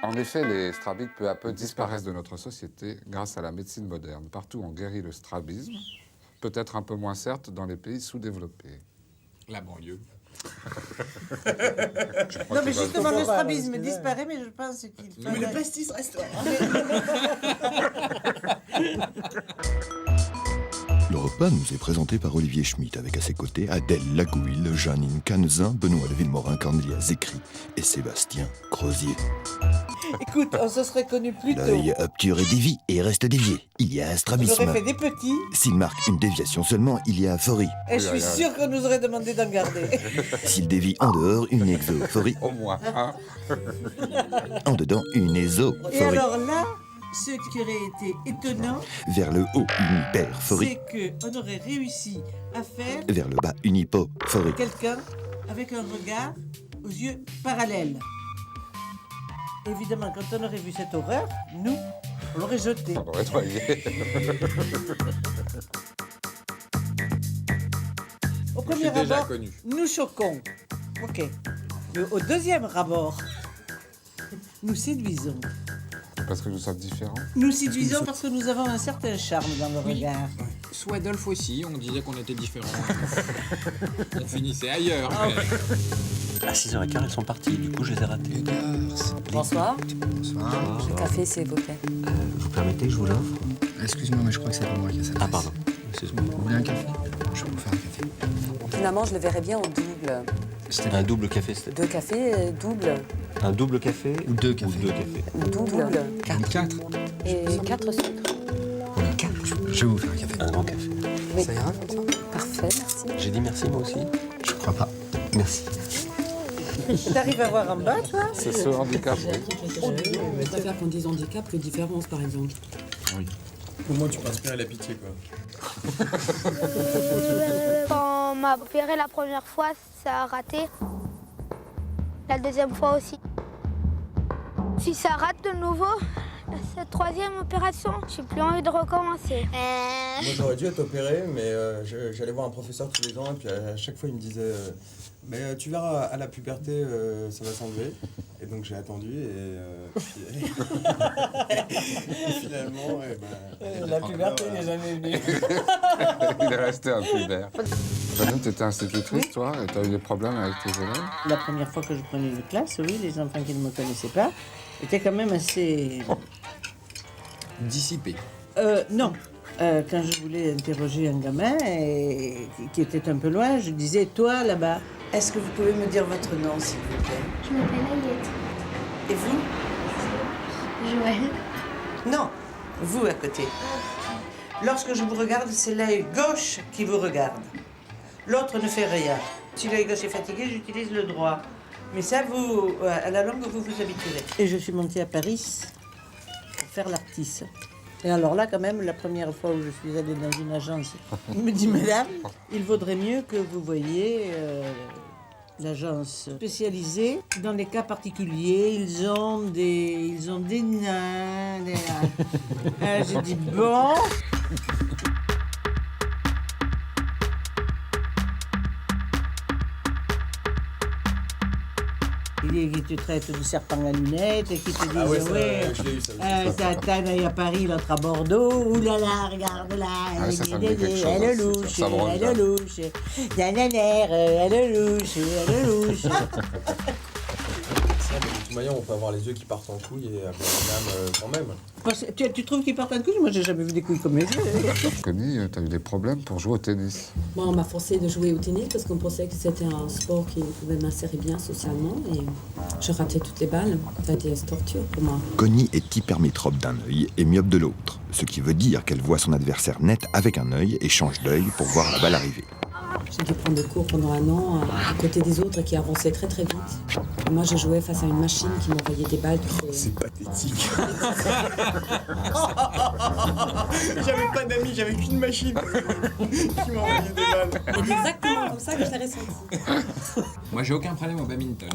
En effet, les strabiques peu à peu disparaissent de notre société grâce à la médecine moderne. Partout, on guérit le strabisme, peut-être un peu moins certes dans les pays sous-développés. La banlieue. Non, mais justement, le strabisme disparaît, mais je pense qu'il faut... Mais le pastis reste. Le repas nous est présenté par Olivier Schmitt, avec à ses côtés Adèle Lagouille, Jeannine Canezin, Benoît de Villemorin, Cornelia Zécry et Sébastien Crozier. Écoute, on se serait connu plus tôt. L'œil obture et dévie et reste dévié. Il y a un J'aurais strabisme. fait des petits, S'il marque une déviation seulement, il y a aphorie. et je suis sûre qu'on nous aurait demandé d'en garder. S'il dévie en dehors, une exophorie. Au moins, hein. En dedans, une Et ésophorie. alors là, ce qui aurait été étonnant, Vers le haut, une hyperphorie. c'est qu'on aurait réussi à faire Vers le bas, une hypophorie. quelqu'un avec un regard aux yeux parallèles. Évidemment, quand on aurait vu cette horreur, nous, on l'aurait jeté. On aurait noyé. Au premier déjà abord, connu. nous choquons. Ok. Mais au deuxième abord, nous séduisons. Parce que nous sommes différents. Nous séduisons parce que nous avons un certain charme dans le Oui. regard. Sous Adolphe aussi, on disait qu'on était différents. On finissait ailleurs. À 6h15, elles sont parties, du coup je les ai ratées. Bonsoir. Bonsoir. Le café, s'il vous plaît. Vous permettez que je vous l'offre? Excuse-moi, mais je crois que c'est pas moi qui ai ça. Ah pardon, excuse-moi. Vous voulez un café? Je vais vous faire un café. Finalement, je le verrais bien en double. C'était un double café, c'était 2 cafés, double. un double café Ou deux cafés. Ou deux cafés. Double. Quatre. Et 4 sucres. Je vais vous faire un café. Un grand café. Oui. Ça ira comme ça? Parfait, merci. J'ai dit merci moi aussi? Je crois pas. Merci. T'arrives à voir en bas, toi? C'est ce handicap, oui. Je préfère qu'on dise handicap que différence, par exemple. Au moins, tu m'inspires à la pitié, quoi. Quand on m'a opéré la première fois, ça a raté. La deuxième fois aussi. Si ça rate de nouveau, cette troisième opération, j'ai plus envie de recommencer. Moi j'aurais dû être opéré, mais j'allais voir un professeur tous les ans et puis à chaque fois il me disait mais tu verras à la puberté ça va s'enlever. Et donc j'ai attendu et finalement La puberté n'est jamais venue. Il est resté un pubère. Jeannine, t'étais institutrice, toi, et t'as eu des problèmes avec tes élèves? La première fois que je prenais une classe, oui, les enfants qui ne me connaissaient pas étaient quand même assez... Dissipé. Non. Quand je voulais interroger un gamin qui était un peu loin, je disais, toi là-bas, est-ce que vous pouvez me dire votre nom, s'il vous plaît? Je m'appelle Aliette. Et vous? Joël. Non, vous à côté. Lorsque je vous regarde, c'est l'œil gauche qui vous regarde. L'autre ne fait rien. Si l'œil gauche est fatigué, j'utilise le droit. Mais ça, vous, à la longue, vous vous habituerez. Et je suis montée à Paris pour faire l'artiste. Et alors là, quand même, la première fois où je suis allée dans une agence, il me dit, madame, il vaudrait mieux que vous voyiez l'agence spécialisée dans les cas particuliers. Ils ont des nains. J'ai dit, bon... Qui te traite de serpent à lunettes, et qui te disent, Ah ouais, ça, ouais, je l'ai eu ça. ça taille à Paris, l'autre à Bordeaux, oulala, regarde là, Ah, ça me dit quelque chose, elle est ça. louche, Ça me rend elle est louche, nananère, elle est louche, elle est louche. De toute manière, on peut avoir les yeux qui partent en couille et avoir une âme quand même. Tu trouves qu'ils partent en couille? Moi, j'ai jamais vu des couilles comme les yeux. Connie, t'as eu des problèmes pour jouer au tennis. Moi, on m'a forcé de jouer au tennis parce qu'on pensait que c'était un sport qui pouvait m'insérer bien socialement. Et je ratais toutes les balles. Ça a été une torture pour moi. Connie est hypermétrope d'un œil et myope de l'autre, ce qui veut dire qu'elle voit son adversaire net avec un œil et change d'œil pour voir la balle arriver. J'ai dû prendre des cours pendant 1 an à côté des autres qui avançaient très très vite. Et moi, je jouais face à une machine qui m'envoyait des balles. C'est pathétique. J'avais pas d'amis, j'avais qu'une machine qui m'envoyait des balles. C'est exactement comme ça que je l'ai ressenti. Moi, j'ai aucun problème au badminton.